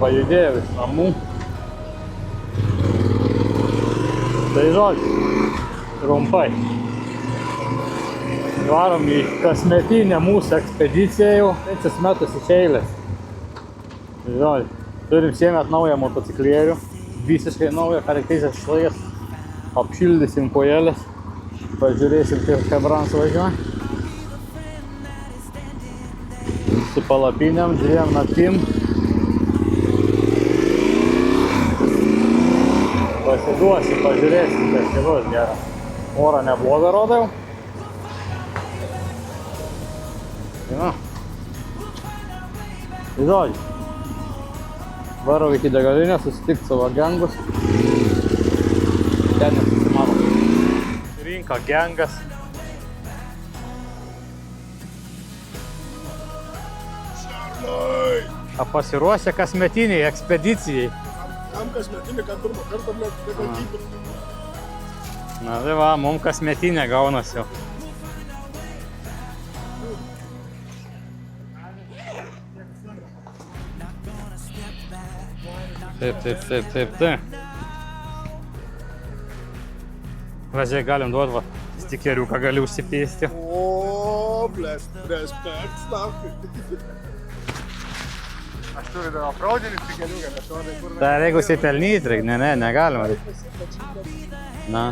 pajudėjo iš namų. Tai žodžiu, trumpai. Varom į kasmetinę mūsų ekspediciją jau 5 metus iš eilės. Tai žodžiu, turim šiemet naują motociklierių, visiškai naują, charakterizės šlaigas, apšildysim kojelės, pažiūrėsim, kaip Hebrans važiuoja. Su palapinėm, 2 naktim. Pasiduosi, pažiūrėsim, kas kelios gerą. Orą neblogą rodau. Ja. Tai žodžiu. Varau iki degalinės, susitikt savo gengus. Ten nesusimano. Rinka gengas. Pasiruošę kasmetiniai ekspedicijai. Kam kasmetinė, kad pirmą kartą negaldytų. Na tai va, mums kasmetinė gaunas jau. Taip. Važiai galim duoti, va, stikeriuką gali užsipėsti. O, respekt, stavkai. Aš turiu dar apraudinį stikeriuką, bet to kur... Tai reikia užsipelnyti, reikia, ne, negalima. Na.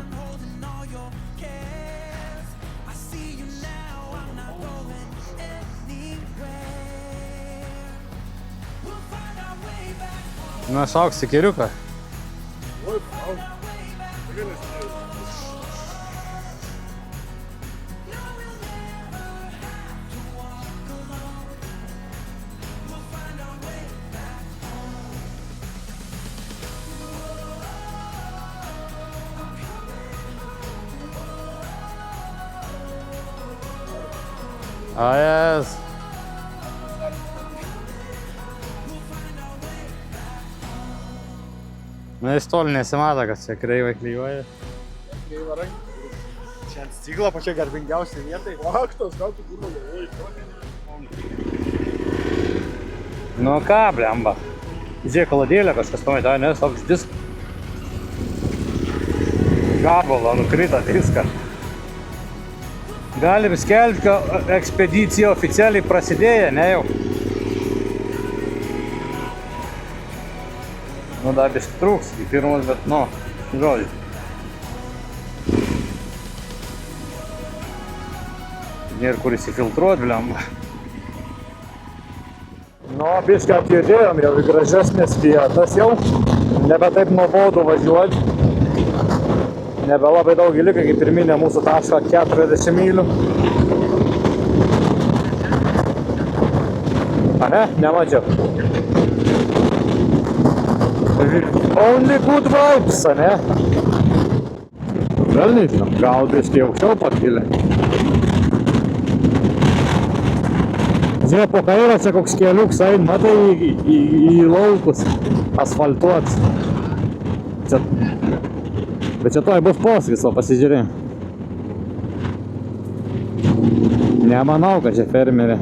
Na, šauk stikeriuką. Oi, pau. A jest. Na, iš toli nesimato, kad čia kreivai klijuoja. Kreivą ranką. Čia ant stiklo pačia garbingiausia vietai. Laktos, gal tu kur galvoji. Nu ką, blemba. Žiūrėk, kaladėlė kažkas pamatė, ne, toks diskas. Gabalo, nukrito diską. Galim skelbti, kad ekspedicija oficialiai prasidėjo, ne jau? Nu, dar biškai trūks į pirmus, bet, nu, žodžiu. Nėra kur įsifiltruot, blemba. Nu, biškai atjudėjom jau į gražesnės vietas jau. Nebe taip nuobodu važiuoti. Nebe labai daug liko iki pirminė mūsų tašką 40 mylių. A ne? Nemačiau. Only good vibes, a ne? Vėl nežinau, gal biškai aukščiau pakilę. Žiūrėk, po kairą čia koks keliuks ein, matai į laukus asfaltuots. Bet čia toj bus posūkis, o pasižiūrėjim. Nemanau, kad čia fermerė.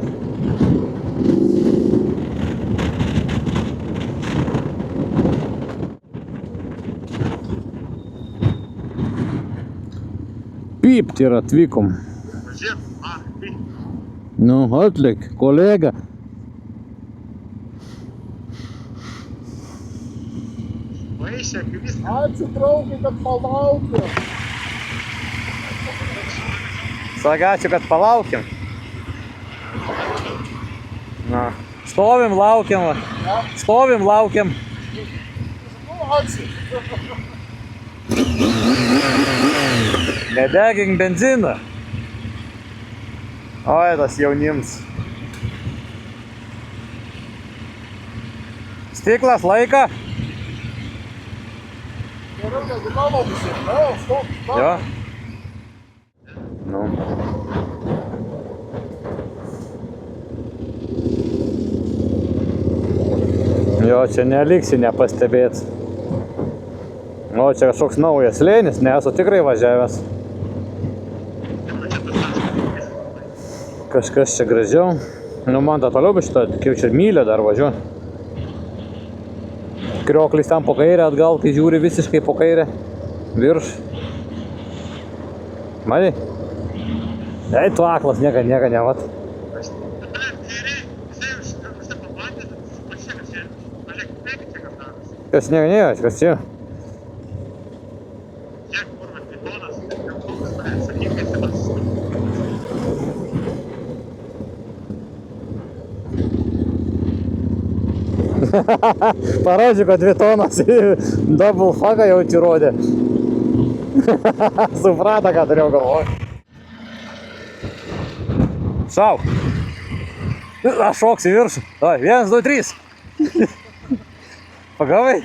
Pypt ir atvykom. Nu, atlik, kolega. Ačiū, draugai, kad palaukiu. Sakai, ačiū, kad palaukiam. Na, stovim, laukiam. Stovim, laukiam. Ačiū. Nedegink benziną. Oi, tas jaunims. Stiklas laika. Jo. Nu. Jo, čia neliksi nepastebėt. O, čia kažkoks naujas slėnis, nesu tikrai važiavęs. Kažkas čia gražiau. Nu, man tą toliau, bet šitą, kaip čia mylę dar važiuoju. Krioklis ten po kairę, atgal, tai žiūri visiškai po kairę. Virš. Mani? Ei, tu aklas, nieka nevat. Kas nieka, kas čia? Parodžiu, kad 2 tonas double fucką jau atirodė. Suprato, ką turėjau galvoj. Šau. Aš šoksiu į viršų. 1, 2, 3. Pagavai?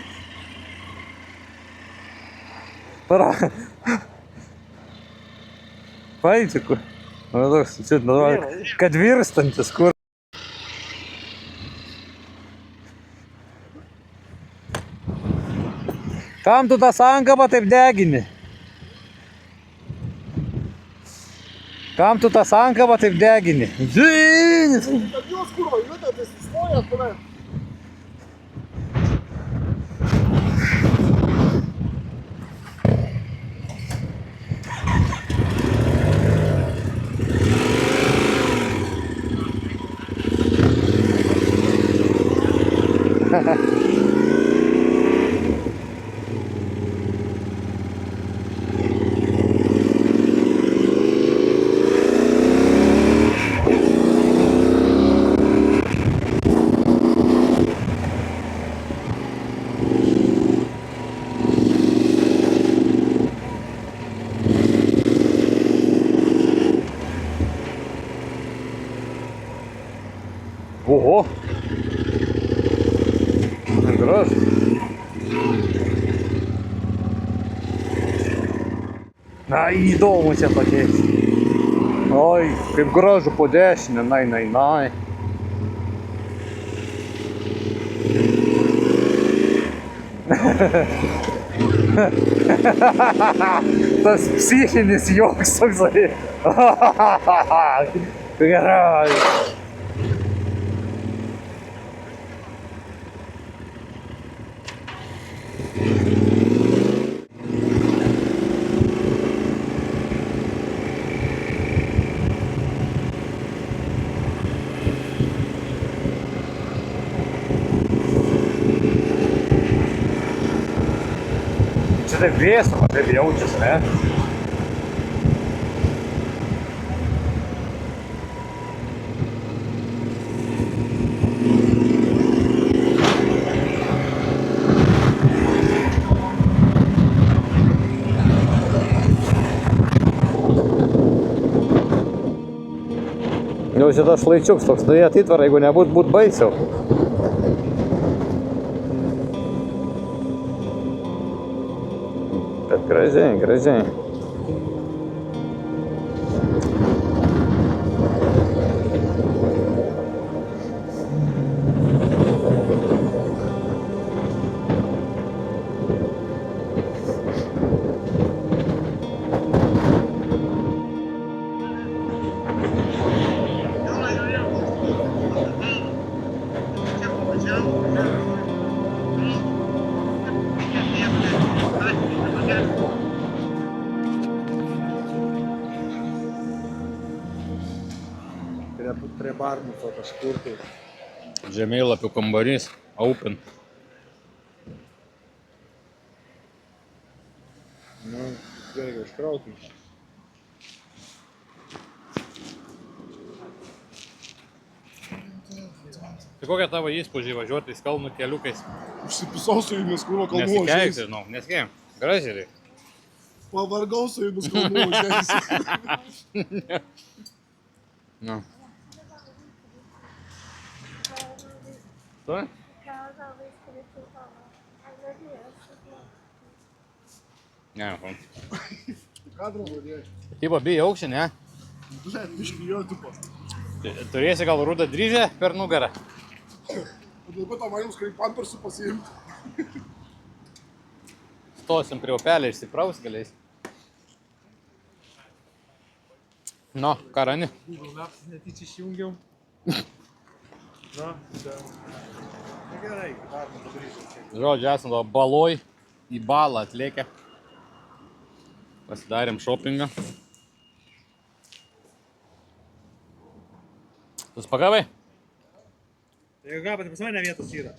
Paimti kur. Kad virstantis kur. Kam tu tą sankabą taip degini? Kam tu tą sankabą taip degini? Žinis! Kad jos kurva juda, tai sustojas, pana. Oho! Gražu. Na, įdomu čia pakeisti. Oi, kaip gražu po dešinę, nai. Tas psichinis joks toksai. Gerai. Čia taip vėsuma, taip jaučiasi, ne? Jau šitas šlaičiuks toks, tai atitvara, jeigu būt baisiau. Bet gražiai. Prie barmuso kažkur tai. Žemėlapių kambarys, open. Nu, gerai, iškrautum. Tai kokia tavo įspūdžiai važiuoti tais kalnų keliukais? Užsipisau su jumis kurvo kalbų Nesikeik, žinau, nesikeik. Gražiai. Pavargau su jumis kalbų uždėsi. Nu. Tu? Ne, Kadro vadėjai. Tipo, bijai aukštį, ne? Blėt, biškį jo tipo. Turėsi gal rudą dryžę per nugarą? Taip pat man jums kaip pampersų pasiimti. Stosim prie upelį, išsipraus galiais. Nu, ką rani? Google Maps netyčia išjungiau. Na, čia. gerai, dar nepadarysiu čia. Žodžiu, esam dabar baloj, į balą atlėkę. Pasidarėm šopingą. Suspagavai? Tai ką, bet pas mane vietos yra.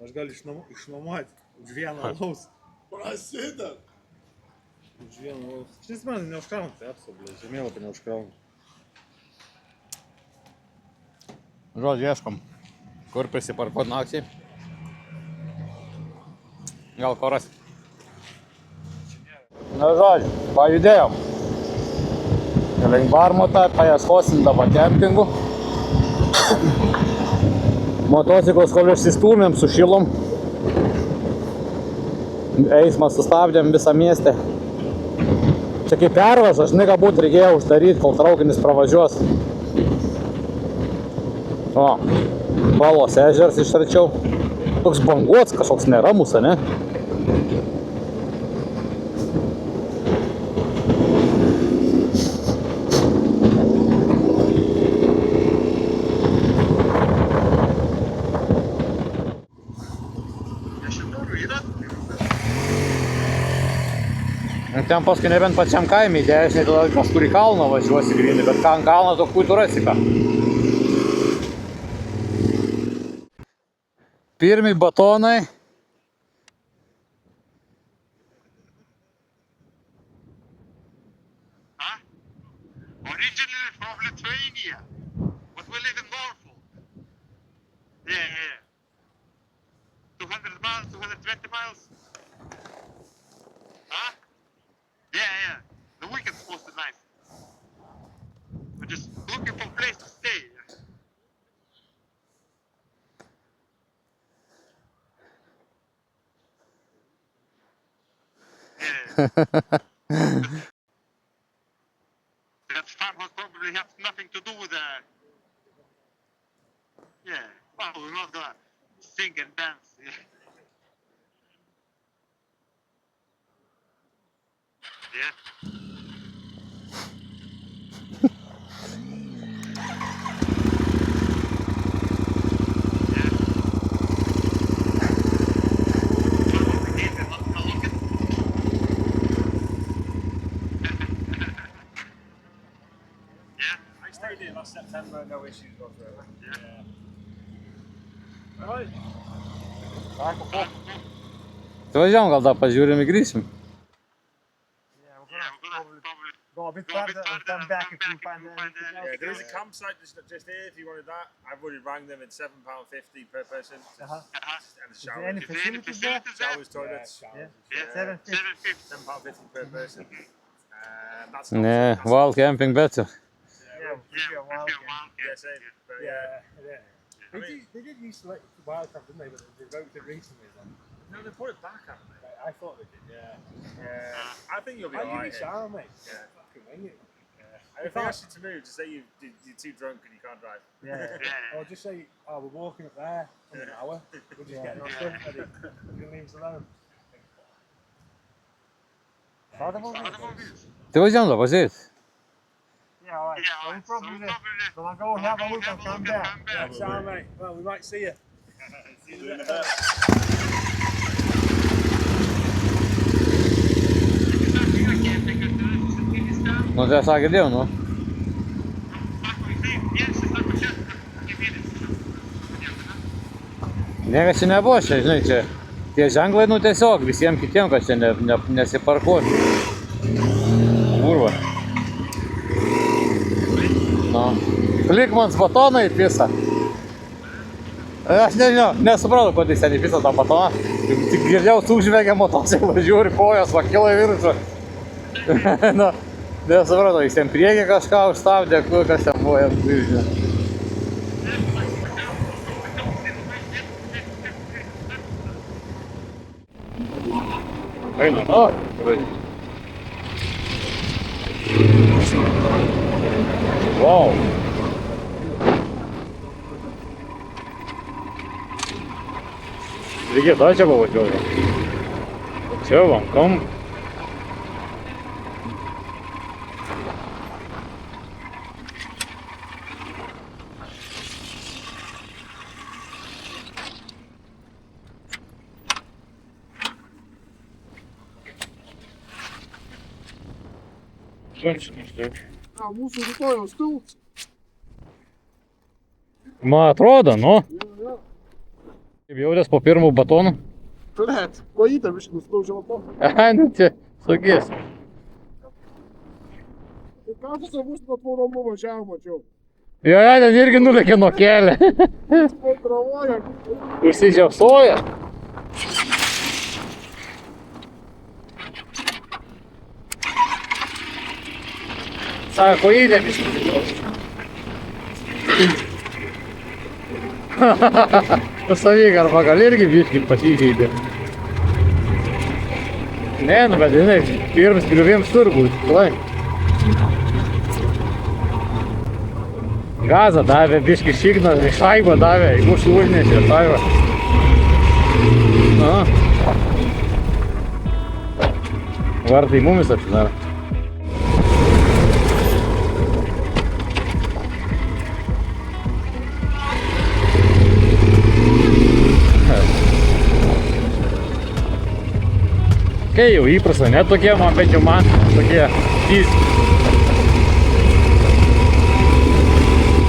Aš galiu išnuomoti už vieną alaus. Prasideda. Už vieną alaus. Šis man neužkraunat, tai apsablė, žemėlapį neužkraunat. Žodžiu, ieškom, kur prisiparkuot nakčiai. Gal ko rasi. Na žodžiu, pajudėjom. Link Barmutą, paieškosim dabar kempingų. Motociklus, kol išsistūmėm, sušilom. Eismą sustabdėm visą miestę. Čia kaip pervaža, žinai, galbūt reikėjo uždaryti, kol traukinis pravažiuos. O, Balos ežeras iš arčiau. Toks banguots, kažkoks neramus, ne? Ten paskui nebent pačiam kaime įdėsnė, tada kažkur į kalną važiuosi grinį, bet ką ant kalną to puitų rasi ką. Pirmi batonai. Originally from Lithuania, but we live in Norfolk. Yeah. 200 miles, 220 miles. Huh? Yeah. The weekend's supposed to be nice. We're just looking for a place to stay. Yeah. That farmhouse probably has nothing to do with the... Yeah, well, we're not gonna sing and dance. Yeah. I stayed here last September, no issues whatsoever. Yeah. Right. Tai važiuojam, gal dar pažiūrim, grįšim. Yeah, we're Yeah, gonna we're gonna probably go a bit go a bit further and further come and back come if we back find if we find anything anything else. There is a campsite just here if you wanted that. I've already rang them. It's £7.50 per person. Uh-huh. And a Is there shower. any Is there any facilities there? facilities there? Showers, toilets. Yeah. Yeah. 750. £7.50. £7.50 per person. That's Ne, wild camping better. Yeah, Yeah, a while. if you're wild, Yeah, yeah. same. But, Yeah. I mean- They did used to let wildcraft, didn't they? But they revoked it recently. Then. No, they put it back, haven't they? I thought they did. Yeah. I think you'll be I'll give alright. you a shower, mate. Yeah. Fucking wing it. If they ask you to move, just say you're too drunk and you can't drive. Yeah. Yeah. Or just say, oh, we're walking up there in an hour. We're just getting our stuff ready. We're gonna leave us alone. Other movies? Tai važiuojam dar pažiūrėt. Yeah, all right. Yeah, Well, alright. probably So there. probably Well, I'll go and have a look Have and a come look and back. come back. Yeah, sound, mate. Well, we might see you. See you in a bit. Nu, tai aš tą girdėjau, nu. Niekas čia nebuvo, čia, žinai, čia tie ženklai, nu tiesiog visiems kitiems, kad čia nesiparkuot. Kurva. Nu. Klikmans batonai pisa. Aš nežinau, nesupratau, kodėl jis ten įpisa tą batoną. Tik girdėjau, sužvegė motociklą, žiūri, kojos vakilo į viršų. Nu, nesupratau, jis ten priekį kažką užstabdė, kas ten buvo, jam viršė. Eina, o, wow. Reikėtų čia pavažiuoti. Čia vankam. Mūsų rytojaus stūl. Man atrodo, nu. Kaip jautės po pirmų batonų? Blet, kojytę biškį nuslaužiau to. Ai, nu čia, saugės. Tai ką su mūsų nuo tvorom nuvažiavo, mačiau. Jo, ten irgi nulėkė nuo kelio. Kontravoja. Užsižiapsoja. Sako, kojytę biškį. Savigarba gal irgi biškį pasižeidė. Ne, nu bet žinai, pirms griuvėms turbūt, lai. Gazą davė, biškį šigną, šaibą davė, į mūsų užnešė šaibą. Na. Vartai mumis atsidaro. Kai jau įprasta, ne tokie man, bet jau man tokie tys.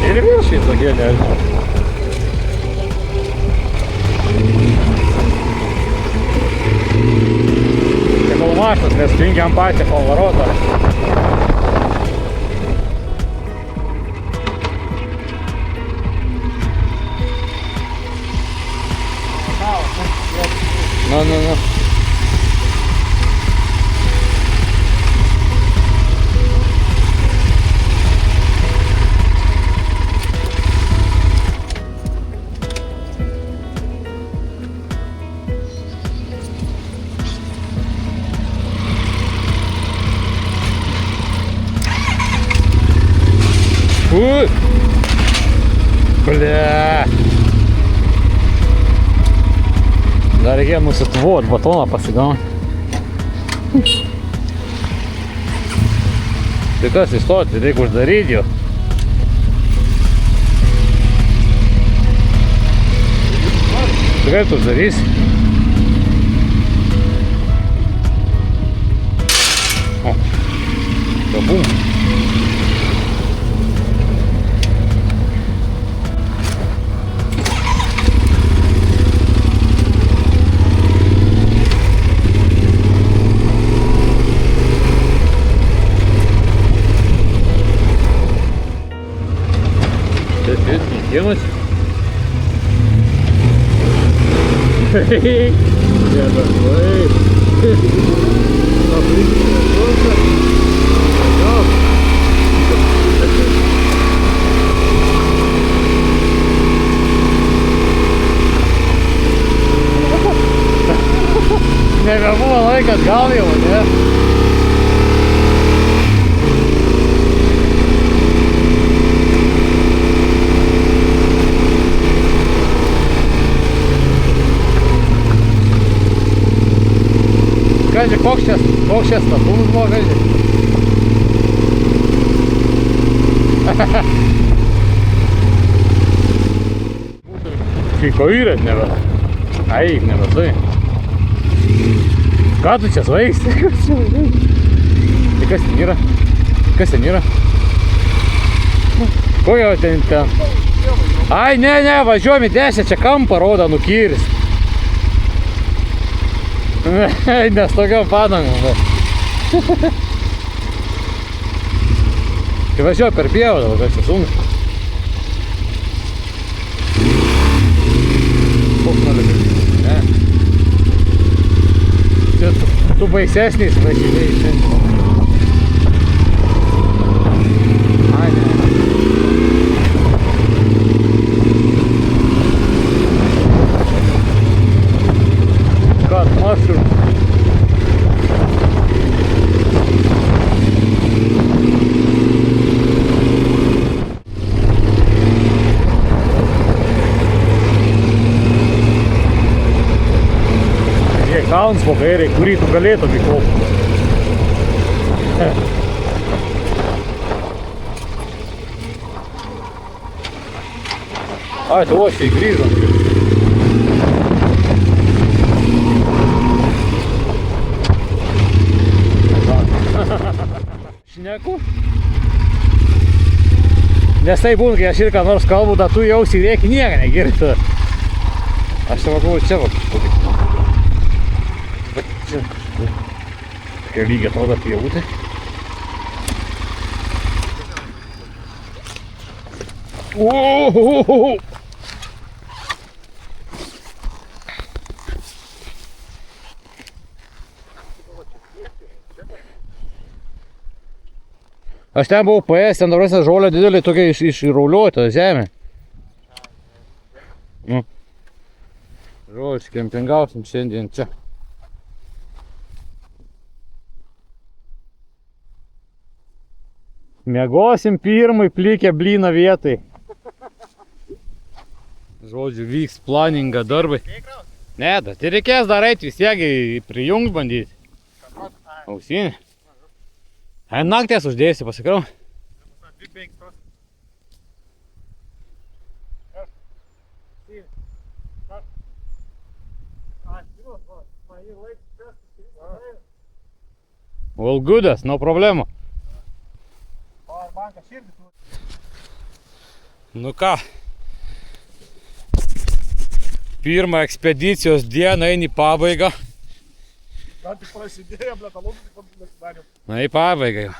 Ir viršai tokie, nežinau. Tai kol maštas, nes slinkiam patį pоворotą. Nu. Bля. Dar reikia nusitvot, batoną pasigauni. Tai kas įstoti, reikia uždaryti jo. Tai kaip tu uždarysi? O, kabum. Кинуть. Я такой. Nebebuvo laikas gal jau, ne? Kaži, koks čia statumus buvo, kaži? Kai koirėt nebe. Eik, nebesai. Ką tu čia svaigsti? Tai kas ten yra? Kas ten yra? Ko jau ten? Ai, ne, važiuojam į 10, čia kampą rodo nukirst. Nes tokiom padangom. Tai važiuoju per pievą, dabar kas čia sūnus. Koks nori kalbėti? Ne. Čia tu baisesnis važiniai. Ai, ne. Cut mushroom. Kalns po kairei, kurį tu galėtum įkopti. Ai, tu ošiai grįžom. Šneku. Nes tai būna, kai aš ir ką nors kalbu, da tu jau įrėki nieko negirdi. Aš tavo galvoju čia va. Čia. Tokia lygiai atrodo pievutė. Ohohoho! Aš ten buvau paėjęs, ten dabar žolė didelė tokia išrauliuota žemė. Nu. Žodžiu, kempingausim šiandien čia. Miegosim pirmai plikę blyną vietai. Žodžiu, vyks planinga darbai. Ne, tai reikės dar eiti vis tiek prijungt bandyti. Ausinį. Nakties uždėsiu, pasikrau. All goodas, no problemų. Nu ką, pirmą ekspedicijos dieną eini į pabaigą. Dar tik prasidėjo, blėt, alaus tik nesidarėm. Na į pabaigą jau.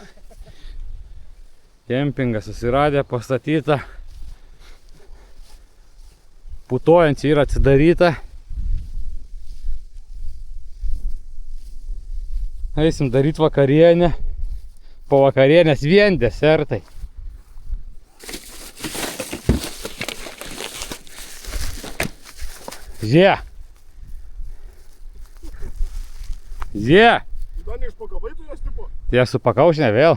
Kempingas susiradę, pastatyta. Putojant yra atsidaryta. Eisim daryt vakarienę. Po vakarienės vien desertai. Zie. Dar neišpagavai tu jas tipo? Tai aš supakaušinę vėl.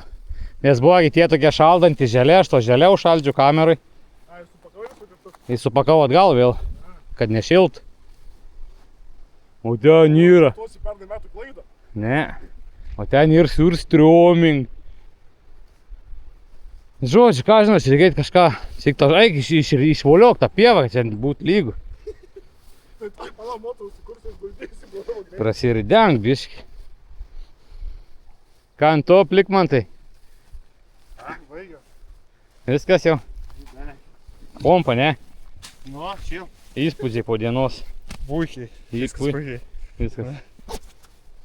Nes buvo tie tokie šaldantys želė, aš to želė užšaldžiu kamerai. Ai, supagavai tu kaip tas? Ir supakau atgal vėl, kad nešilt. O ten yra. Tuosi pernai metų klaidą. Ne. O ten ir surstroming. Žodžiu, ką žinau, čia reikėtų kažką. Šiek to, eik išvoliok tą pievą, kad čia būtų lygų. Tai taip, pala, moto užsikursiu, guldėsi, galvoju greit. Prasiridenk biški. Ką ant to plikmantai? Baigia. Viskas jau? Pompa, ne? Nu, šil. Įspūdžiai po dienos. Puikiai. Puikiai. Viskas.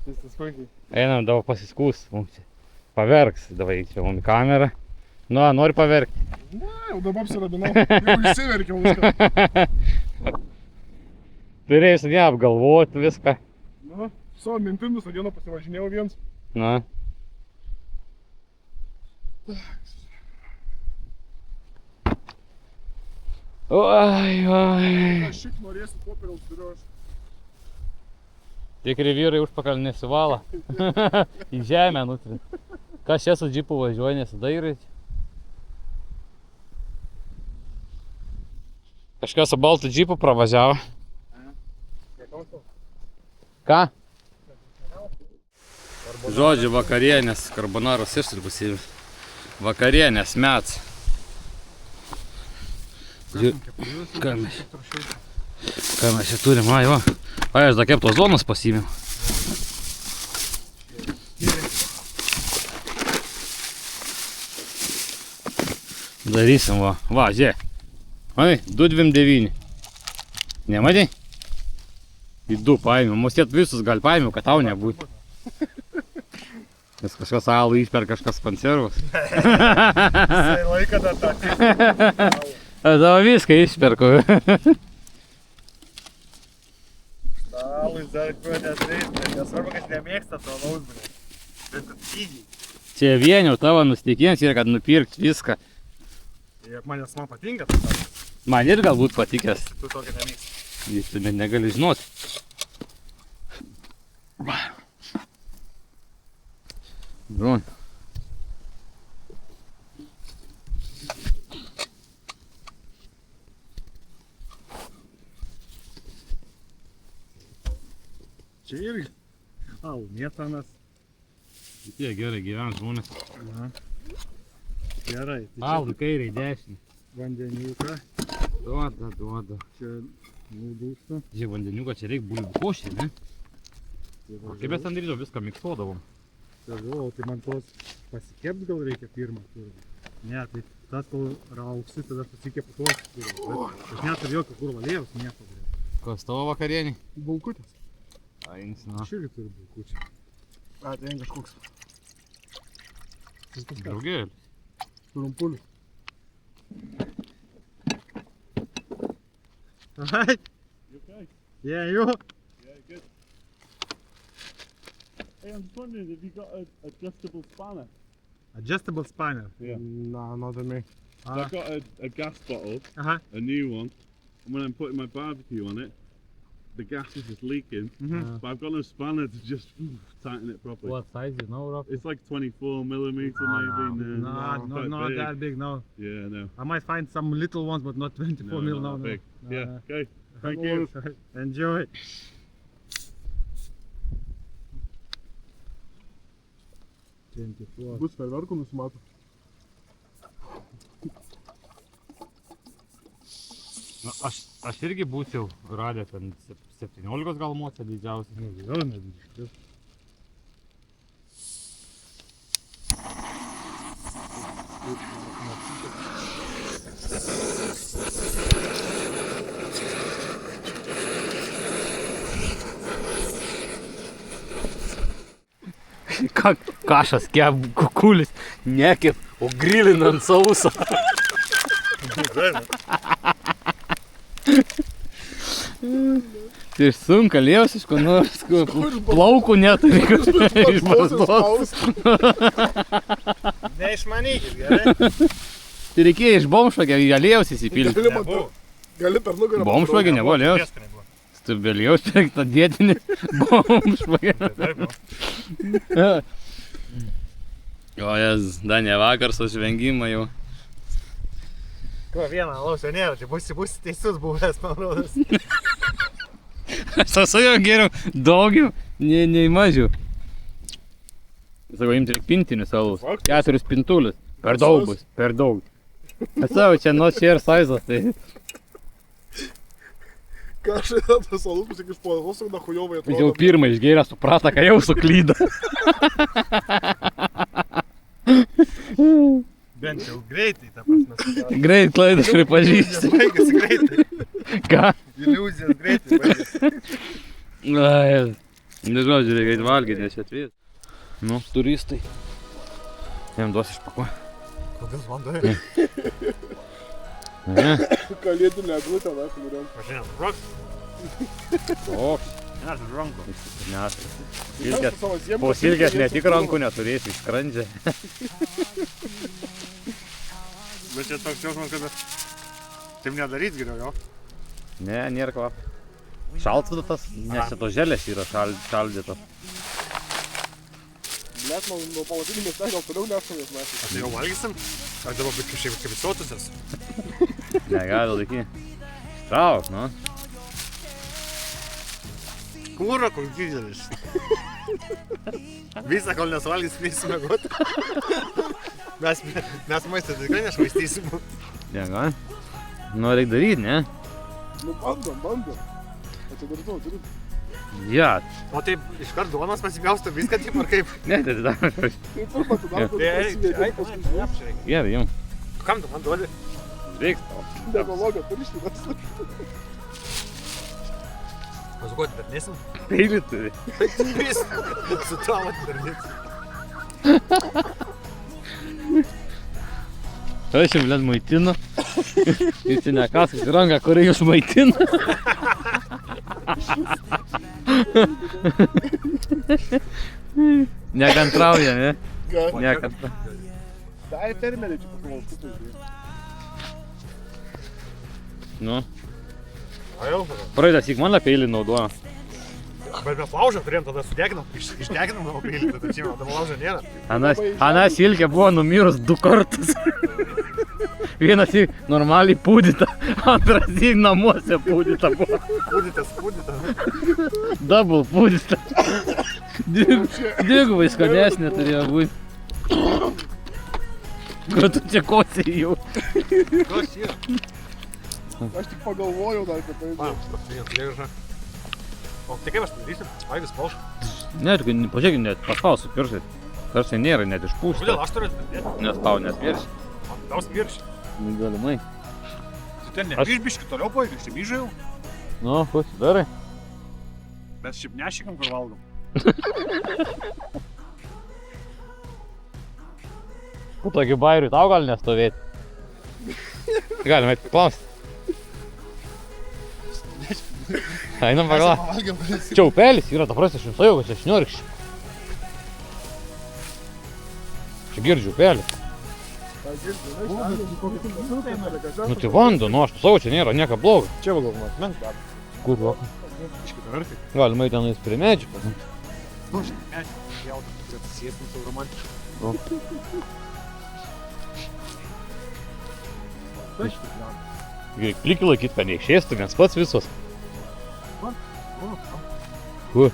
Viskas puikiai. Einam dabar pasiskūs. Mums čia paverks. Davai čia mum į kamerą. Nu, nori paverkti? Ne, jau dabar apsirabinau. Jau išsiverkiau viską. Turėjus neapgalvoti viską. Nu, savo mintim visą dieną pasivažinėjau viens. Na. Oi. Aš šik norėsiu popieriaus turiu aš. Tikri vyrai užpakal nesivalo. Į žemę nutri. Kas čia su džipu važiuoja, nesidairai? Kažkas su baltu džipu pravažiavo. Ką? Žodžiu, vakarienės, karbonaros ištribus į vakarienės mets. Ką mes čia turim, ai va. Ai, aš dar keptos zonas pasiėmiau. Darysim, va. Va, žiūrėk. Matai, 2,29. Nematai? Į 2 paėmiau. Mūsėt visus gal paėmiau, kad tau nebūtų. Nes kažkas alų išper, kažkas konservus. Visai laiką dar tą tikį. Tavo viską išperku. Alus dar ko netreit, nesvarbu, kad nemėgsta to alaus, bet pigiai. Čia vieniau tavo nusiteikimas yra, kad nupirkt viską. Jeigu manęs man patinka, tai tau. Man ir galbūt patikęs. Tu tokį nemėgsti. Jis tu net negali žinoti. Bron. Čia irgi. Au, mėtanas. Tie gerai gyvena žmonės. Gerai. Alų kairiai dešinį. Vandeniuką. Duoda. Čia nudūsta. Žiūrėk, vandeniuką čia reikia bulbių košį, ne? Kaip mes ten darydom, viską miksuodavom. galvojau, tai man tos pasikept gal reikia pirmą kurvą. Ne, tai tas, kol rauksi, tada pasikepu tos kurvą. Aš neturiu jokio kurvo lėjaus, nieko. Kas tavo vakarienį? Bulkutės. Ains, na. Aš irgi turiu bulkučių. A, ten kažkoks. Draugėlis. Trumpulis. Alright. You okay? Yeah, you? Yeah, good. Hey, I'm just wondering if you got an adjustable spanner. Adjustable spanner. Yeah. Nah, not me. I've got a gas bottle, Uh-huh. a new one, and when I'm putting my barbecue on it, the gas is just leaking, but I've got no spanner to just tighten it properly. What size you know, Rob? It's like 24 millimeter maybe. No, quite not big. that big, no. Yeah, no. I might find some little ones, but not 24 mil, no, not no. big. No, Yeah, no. okay. Thank you. Enjoy. Bus ferverkų nusimato. Aš irgi būčiau radę ten 17 gal mocę didžiausią. Gal nedidžiai. Kašas kep, kukulis, nekep, o grilinant sausą. Tai sunka lėjaus iš ko nors, plaukų neturi iš barzdos. Neišmanykit, gerai? Tai reikėjo iš bomšvagę lėjaus įsipilti. Gali per nugarą. Bomšvagė nebuvo lėjaus. Tu be lėjaus pirk tą dietinį bomšvagę. O jas, da ne vakar su žvengimą jau. Ko, vieną alausio nėra, čia bus teisus buvęs, man rodos. Aš su jau geriau daugiau, nei mažiau. Sakau, imti reik pintinius alaus. 4 pintulius. Per daug bus, per daug. Aš savo, čia nuo share size, tai... Ką aš yra tas alus, tik iš poros, na hujovai atrodo. Jau pirmą išgėrė, suprata, kad jau suklydo. Bent jau greitai, ta prasme. Greit klaidas pripažįsti. Baigėsi greitai. Ką? Iliuzijos greitai baigėsi. Ai, nežinau, reikia eit valgyti, nes čia atvės. Nu, turistai. Jam duos išpakuoja. Kodėl man davė? Kalėdinė eglutė, na, kumuriam. Aš šiandien roks. Toks. Nes iš rankų. Silkės. Po silkės ne tik rankų neturėsi, iš skrandžio. Bet čia toks jausmas, kad taip nedaryt geriau, jo. Ne, nėra kvap. Šaltas, nes čia tos želės yra šaldytos. Net nuo pavadinimo ten gal toliau nešamės mes. Aš jau valgysim? Aš dabar būt kažkaip kaip visotusias. Negali laiky. Štrauk, nu. Kūra, koks didelis. Visą, kol nesuvalgys, neįsime goti. Mes maistą tikrai nešvaistysim. Negali. Nu, reik daryt, ne? Nu, bandom. Atsidarau, turiu. Ja. O taip, iškart duonos pasipjaustų viską taip ar kaip? Ne, tai dar. Tai pirmą atidarau, paskui žiūrėjau. Gerai, jum. Kam tu man duodi? Reiks tau. Negalogą, turi šitas. Pasukuoti dar nesim? Peilį turi. Vis, su tuo atidarnėsim. Aš jau, blėt, maitinu. Ir čia nekaskas ranką, kurį jūs maitina. Nekantrauja, ne? Nekantrauja. Dai termelį čia paklaustų. Nu, O jau? praeitas įk man peilį naudoja. Bet mes laužą turėjom, tada sudeginom, išdeginom nuo peilį, tada čia, dabar laužą nėra. Ana silkė buvo numirus 2 kartus. Vienas įk normaliai pūdyta, antras įk namuose pūdyta buvo. Pūdyta. Double pūdyta. Dvigubai skanesnė turėjo būti. Kad tu čia kosiai jau. Kas yra? Aš tik pagalvojau dar, kad tai... O tai kaip aš padarysiu? Vaigas plauš. Ne, pažiūrėkit, net paspausiu pirštai. Tarsi nėra net išpūsta. Kodėl aš turiu atsidėti? Nes tau nesvirši. Tau spirši. Galimai. Tu ten nebišbiški toliau pojai, iš bižai jau. Nu, pasidarai. Bet šiaip nešikam, kur valgom. Po tokį bairių tau gali nestovėti. Galime paklausti. Einam paklausti. Pavalgėm, galėsim. Čia upelis yra, ta prasme, aš jau, kad čia šniurkščiai. Čia girdžiu upelis. Nu tai vandu, nu aš tu savo, čia nėra nieko blogo. Čia va galvom atmens, bet. Kur va? Iškita vertai. Galima į tenais prie medžių. Nu, žinai, medžiai. Jautas, kad atsisėstum savo romantiškai. Plikį laikyti, kad neišėstų, nes pats visos. Kur?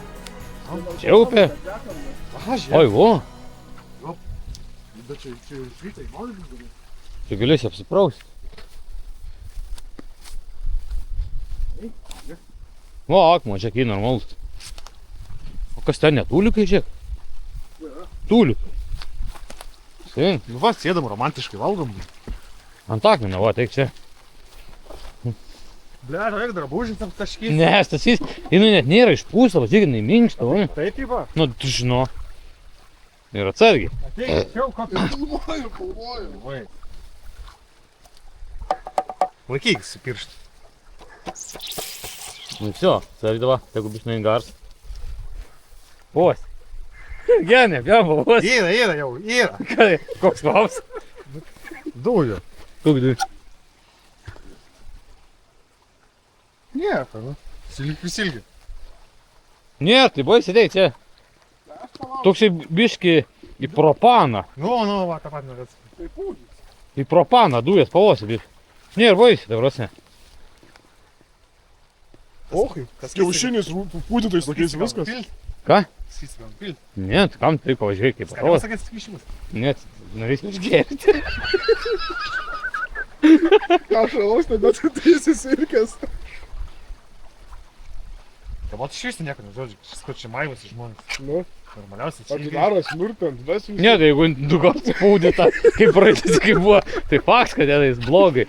Čia upė? Aha, žiūrėk. Oi, vo. Bet čia švitai, nori. Čia galėsi apsiprausti. Va, akmo, čia kai normalus. O kas ten, ne tūliukai, žiūrėk? Tūliukai. Sen, Nu va, sėdam romantiškai valgom. ant akmenio, va, teik čia. Ble, reikia drabužį tam taškyti. Ne, Stasys, jinai net nėra išpūsta, va, tik jinai minkšta, va. Taip, taip, va. Nu, tu žino. Ir atsargiai. Ateik, čia ką tu. Pulvoju. Vai. Laikyk pirštą. Nu, все, atsargiai, tegu bišnai gars. Pos. Genė, bjamba, pos. Yra jau, yra. Koks kvaps? Dujų. Kuk du. Nieko, nu. Silgi. Ne, tai buvai sėdėjai čia. Toksai biški į propaną. Nu, va, tą pat norėt. Tai pūdis. Į propaną dujas pavosi biški. Ne, ir baisi, davrasi. Ohai. Kiaušinis pūdytais tokiais viskas. Ką? Skystam pilt. Ne, tai kam tai pavažiuoji kaip Ką pavos? pasakėt skysčimus? Net, norėsim išgerti. Ką šalaus, tai bet tu esi sirkęs. Ką mat iš vis nieko, žodžiu, skočiai maivasi žmonės. Nu, Normaliausiai atidaras, nurtant, ves jums. Ne, tai jeigu du kartus pūdyta, kaip praeitis, kaip buvo, tai faks, kad tenais blogai.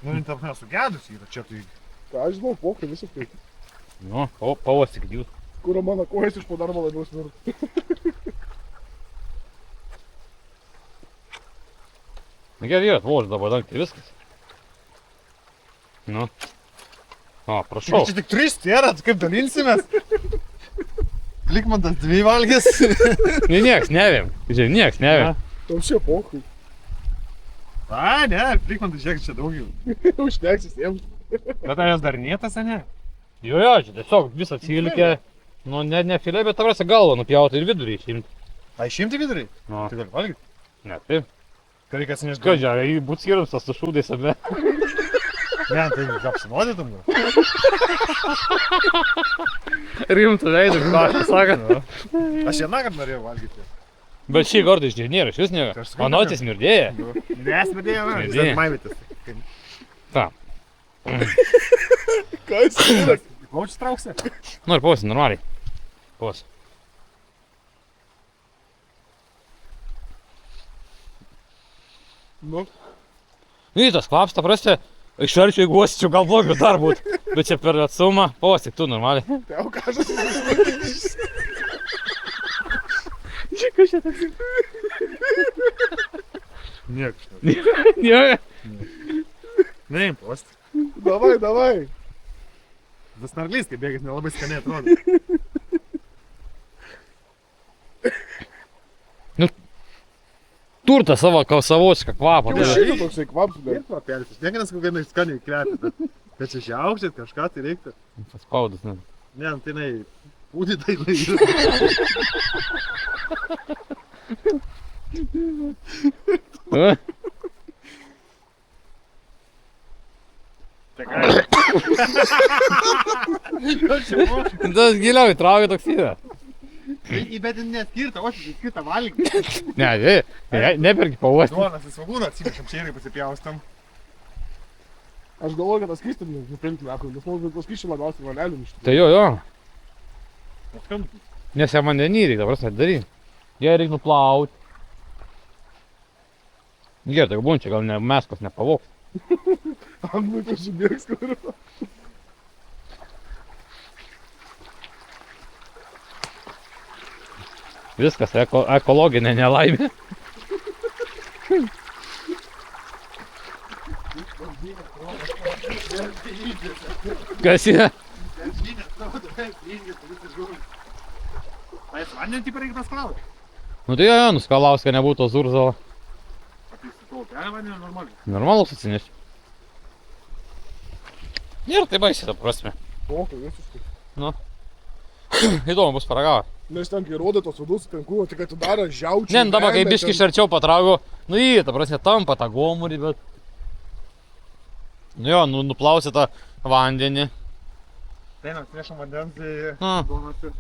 Nu, tam nesugedusi yra čia, tai... Ką aš žinau, pokai visą tai. Nu, pavosi, kad jūs. Kur mano kojas iš po darbo labiau smirta. Na gerai, yra, vož dabar dangti viskas. Nu. O, prašau. Čia tik 3 tėra, tai kaip dalinsimės? Likmantas 2 valgys. Ne, nieks nevėm. Žiūrėk, nieks nevėm. Tam šie pokai. A, ne, Likmantas žiūrėk čia daugiau. Užteksis jiems. Bet ar jos dar nietas, a ne? Jo, čia tiesiog visą atsilikė. Nu, ne filė, bet tavrasi galvą nupjauti ir vidurį išimti. A, išimti vidurį? Nu, Tai gali valgyti. ne, taip. Ką reikia atsinešti? Ką, žiūrėk, jį būt skirtas su šūdais, ar ne? Ne, tai apsinuodytum. Rimtų veidų, ką aš sakant. Aš vieną kartą norėjau valgyti. Bet šį kartą iš nėra, iš vis nėra. Tai aš sakau, O notis mirdėja. Nesmedėjau, Smirdėjo. maivytis. Ta. Kas yra? Plaučius trauksi? Nu ir pavosi, normaliai. Pavosi. Nu, Tas kvaps, ta prasme, išverčiu, jeigu uostyčiau, gal blogiau dar būt. Bet čia per atstumą, pavosi, tu normaliai. tai jau kažkas įsivaizduotis. Čia kas čia toks? Niekas. Ne. Neim, post. Davai. Tas narlys, kai bėgis, nelabai skaniai atrodo. Turta savo savotišką kvapą. Kiaušinių toksai kvapsu dar. Ir kvapelis. Niekinas kokia nors skaniai kvepia, bet čia žiaukščiat kažką tai reiktų. Paspaudus, ne. Ne, tai jinai pūdį tai yra. Tai ką? Tas giliau įtraukia toks yra. Bet neskirta, o čia skirta valgyti. Ne, neperki pavosti. Duonas į svagūną atsinešam, čia irgi pasipjaustam. Aš galvoju, kad tas skystam nupilti metų, nes mums tas skysčių labiausiai vanelių iš Tai jo. Skam. Nes jam vandenį reikia, dabar daryt. Jie reikia nuplauti. Gerai, tai būn čia gal ne, meskos nepavoks. Anglai to subėgs, kur. Viskas, ekologinė nelaimė. Kas yra? A jis vandien tipo reikia paskalauti? Nu tai jo, nuskalaus, kad nebūtų zurzalo. Gali vandien normaliai. Normalus atsineš. Ir tai baisiai, ta prasme. O, tai visiškai. Nu. Įdomu bus paragauti. Nes ten, kai rodė tos vadus, ten kūro tik atidaro žiaučiai. Ne, dabar kai biški iš arčiau patraukiau, nu jį, ta prasme, tampa tą gomurį, bet... Nu jo, nuplausi tą vandenį. Tai mes priešam vandens, tai... Na. Duonasi.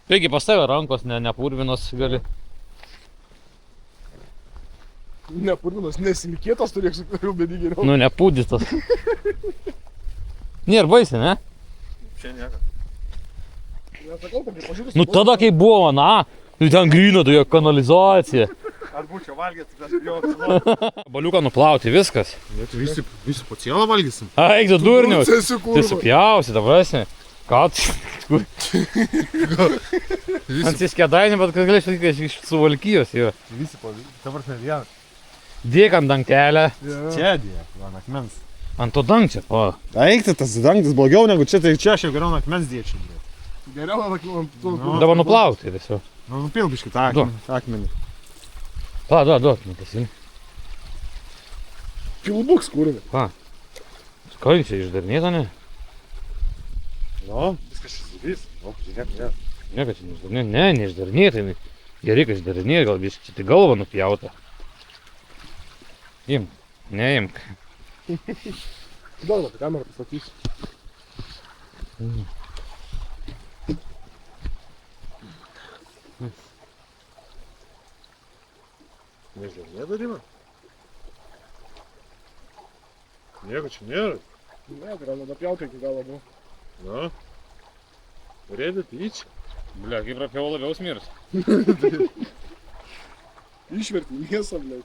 Taigi pas tave rankos nepurvinos gali. Nepurvinas, nesimikėtas turėk su bedį geriau. Nu, nepūdytas. Nėra baisi, ne? Čia nieko. Nesakau, kad pažiūrės. Nu tada kai buvo, na, nu ten gryna toje kanalizacija. Ar būčiau valgęs, bet jau apsinuoju. Baliuką nuplauti, viskas. Bet visi po cielą valgysim. A, eik tu durnius. Cesi Tai kurva. supjausi, ta prasme. Ką tu? Ant įskėdainį, bet kad galėčiau sakyti, kad iš Suvalkijos yra. Visi po... Dabar ne vienas. Dėk ant dangtelę. Čia dėk, man akmens. Ant to dangčio, o. Eikti, tas dangtis blogiau negu čia, tai čia aš jau geriau ant akmens dėčiau. Geriau, ant to. Dabar nuplauti tiesiog. Nu, nupilbiškit tą akmenį. Duot, nutasim. Pilbuks kurva. Ką? Skalin čia išdarnėta, ne? Nu, viskas šis žuvis. O, žiūrėk, ne. Ne, kad čia neišdarnėta. Ne, neišdarnėta. Gerai, kad išdarnėta, gal biškai čia tik galva nupjauta. Imk. Neimk. Duok, kamerą pastatysiu. Nežinai, Dima? Nieko čia nėra. Ne, gal nedapjauti iki galo buvo. Na. Rėdit įčia. Blia, kaip rapjau labiau smirs. Išverti mėsą, blei.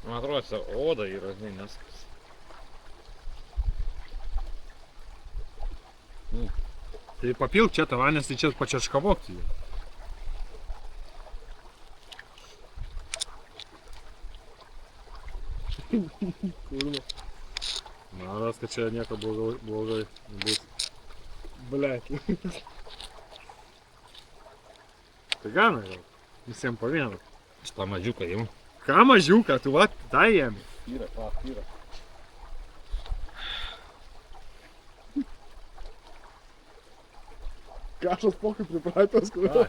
Man atrodo, čia oda yra, žinai, neskas. Tai papilk čia tą vanės, tai čia pačiaškavokti jį. Kurva. Maras, kad čia nieko blogai nebus. Blei. Tai gana jau. Visiems po vieną. Šitą mažiuką imu. Ką mažiuką, tu va, tai jėmi. Yra. Kašas pokai pripratęs, kurva.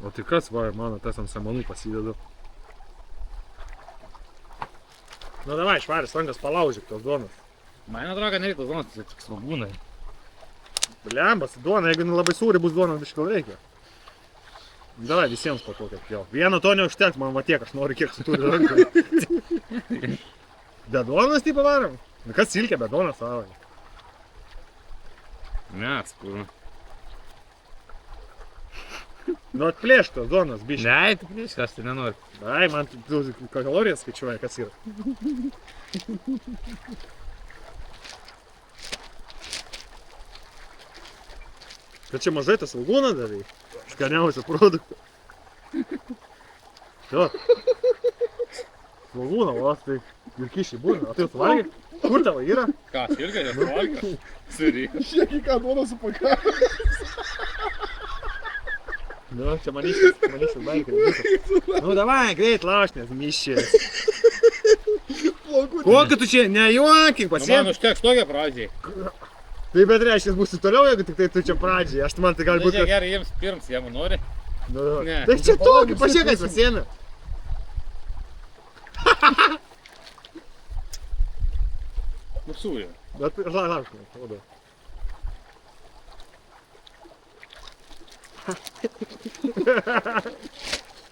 O tai kas, va, mano tas ant samanų pasideda. Nu davai, švaris rankas palaužyk tos duonos. Man atrodo, kad nereikia tos duonos, tai tik svabūnai. Bliambas, duona, jeigu labai sūri bus duona, biškal reikia. Davai visiems po to, kaip jau. Vieno to neužteks, man va tiek, aš noriu kiek su turi rankai. Be duonos tai pavarom. Nu kas silkė, be duonos savai. Mes, kur. Nu atplėšk tos duonos, biškį. Ne, tik neiškas, aš tai nenoriu. Ai, man tu kalorijas skaičiuoja, kas yra. Kad čia mažai tas svogūną davai. Skaniausią produktą. Jo. Svogūną, o tai ir kišiai būna. O tai jūs valgai? Kur tavo yra? Ką, irgi nesuvalgė? Suri. Šiek į ką duoną supakavo. Nu, čia manyšis baigė. Nu, davai, greit laušnės, mišės. Kokį tu čia, nejuokink, Man pasiemi. užteks tokia pradžiai. Tai bet reiškia, būsi toliau, jeigu tik tai tu čia pradžiai. Aš man tai gali būti... Čia gerai, jiems pirms, jeigu nori. Nu, Ne. tai čia tokį, pažiūrėk, kas pasiemi. Nupsūjo. Bet, lauk, rodo.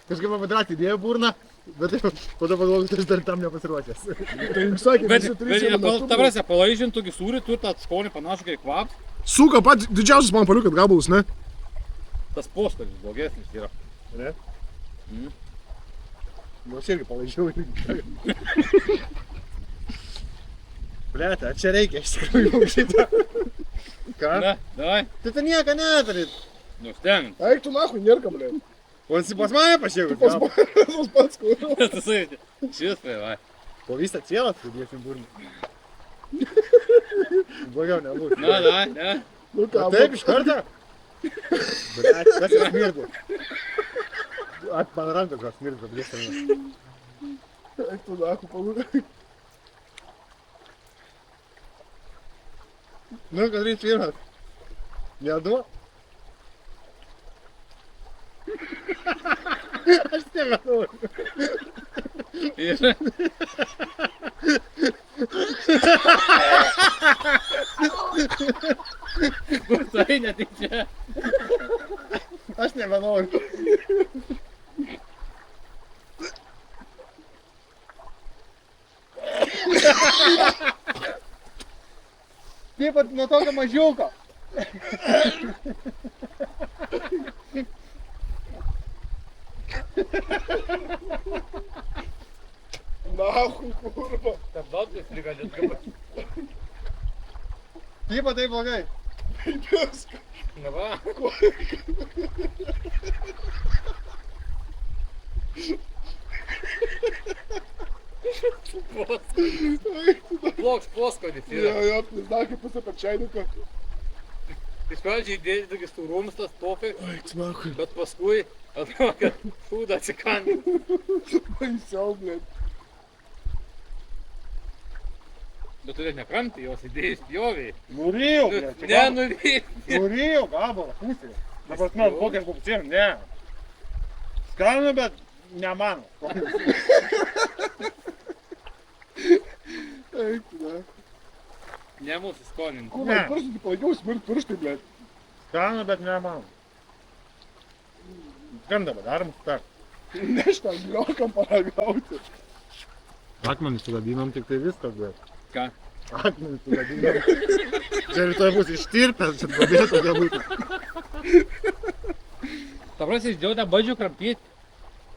Kažkaip man padrati idėja burną, bet po to pagalvoju, kad aš dar tam nepasiruošęs. Tai jums sakė, Bet, visi trys vienu metu. ta prasme, palaižint tokį sūrį, tu tą skonį panašu kaip kvap. Suka, pat didžiausias man paliukat gabalus, ne? Tas poskonis blogesnis yra. Ne? Mhm. Nu, aš irgi palaižiau irgi. Blet, čia reikia iš tikrųjų šitą. Ką? Na, davai. Tai tu nieko nedaryt. Nu, stengiam. Eik tu nahui, nėra, blėt. O esi pas mane pašiekut? Pas manęs pats kur. Tu sakai, šis vai. Po visą cielą, tai dėsim burnį. Blogiau nebūtų. Na, davai, ne. Nu ką, Taip, iš karto? Blet, kas yra smirdu? Man rankas gal smirdu, blėsim. eik tu nahui, palūkai. Nu, kad ryt pirmas. Nedu? Aš nemanau. Ir... Kur tai ne tik čia? Aš nemanau. Taip pat nuo tokio mažiuko. Nahui, kurva. Tam daugas lyga netgaba. Taip pat tai blogai. Viską. Na va. Blogs poskonis Jo, yra. jo, pizdakai pusę per čainiką. Iš pradžių įdėti tokius turumstas, pofai, Eik tu nahui. bet paskui atrodo, kad šūdą atsikandi. Baisiau, blėt. Bet tu nekramti, jos įdėjus pjoviai. Nurijau, Nenuvėjai. Nurijau gabalą pusę. Dabar nors kokias kupciem, ne. Skanu, bet ne mano. Eik tu nahui. Ne mūsų skonink. Kurva, pirštai palaikiau smirt pirštai, blėt. Skanu, bet ne mano. Kam dabar darom tą? Neš tą griokam paragauti. Akmenį sugadinom, tik tai viskas, bet. Ką? Akmenį sugadinom. Čia rytoj bus ištirpęs, čia pabėtų nebūtų. Ta prasme, išdėjau tą badžių krampyti.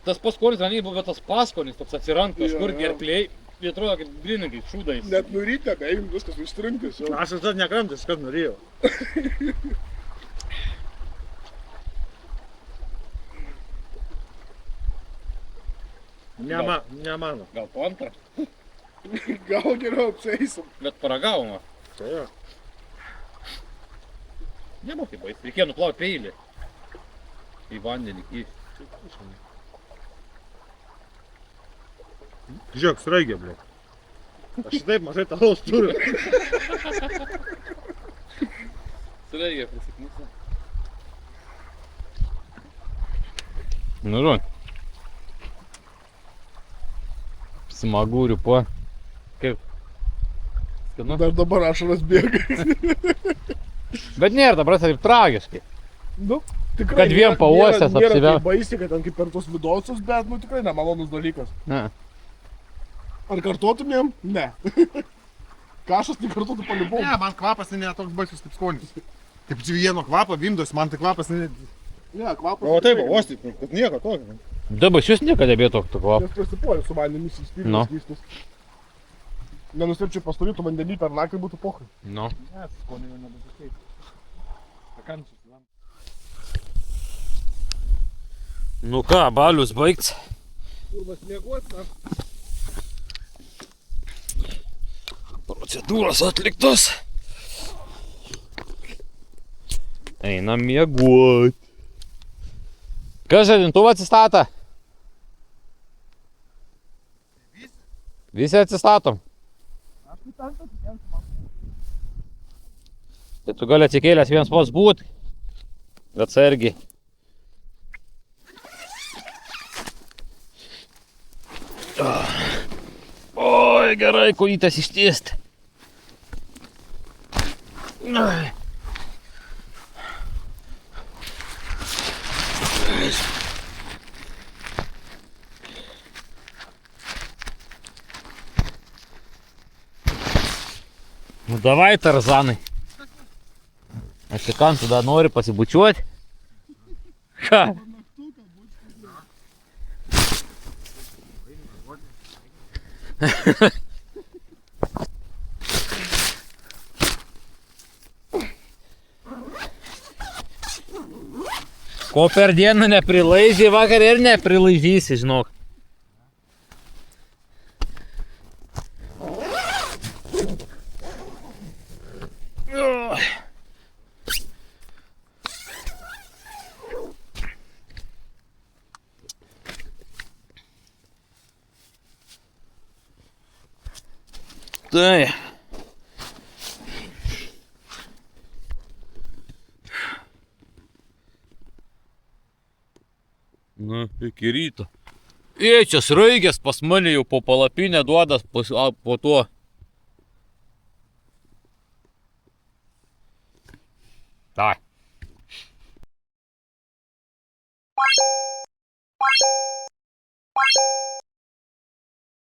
Tas paskonis, man buvo tas paskonis, toks atsirand kažkur Jo. gerklėj. Jie atrodo kaip blininkai, šūdais. Net nuryt nebeim, viskas užtrinkas jau. Aš visada nekramtis, kad norėjau. Ne mano. Gal po antrą, Gal geriau apseisim. bet paragavome. Tai jo. Nebuvo kaip bais, reikėjo nuplauti peilį. Į vandenį kišti. Žiūrėk, sraigė, blė. Aš taip mažai talaus turiu. Sraigė prisiknisa. Nu, žon. Smagūrių po. Kaip? Skanu? Dar dabar ašaras bėga. Bet nėra, dabar taip tragiškai. Nu, tikrai. Kad dviem pauostęs Nėra apsivel- taip baisiai, kad ten kaip per tos vidosius, bet nu tikrai nemalonus dalykas. Ne. Ar kartotumėm? Ne. Kašas tai kartotų palibau. Ne, man kvapas ne toks baisus kaip skonis. Kaip vieno kvapą vimdos, man tai kvapas ne... Ne, kvapas. O taip, uostyt, kad nieko tokio. Dabar šis niekada nebėtų to kvapo. Nes prisipuolė su vandenimis Nu. įspyrus keistus. Nenustepčiau pastovėtų vandenį per naktį būtų pochai. Nu. Ne, skonį jau nebesikeis. Pakančius, man. Nu ką, balius baigts. Kurvas mėguot, na. Procedūros atliktos. Einam mieguot. Kas žadintuvą atsistata? Visi atsistatom. Tai tu gali atsikėlęs vienas pats būt. Atsargiai. Oi, gerai, kojytes ištiesti. Ai. Nu davai, Tarzanai. Aš tik ant tada nori pasibučiuoti. Ką? Ko per dieną neprilaižy, vakar ir neprilaižysi, žinok. Tai. Nu, iki ryto. Čia sraigės pas mane jau po palapinę duodas po tuo. Tai.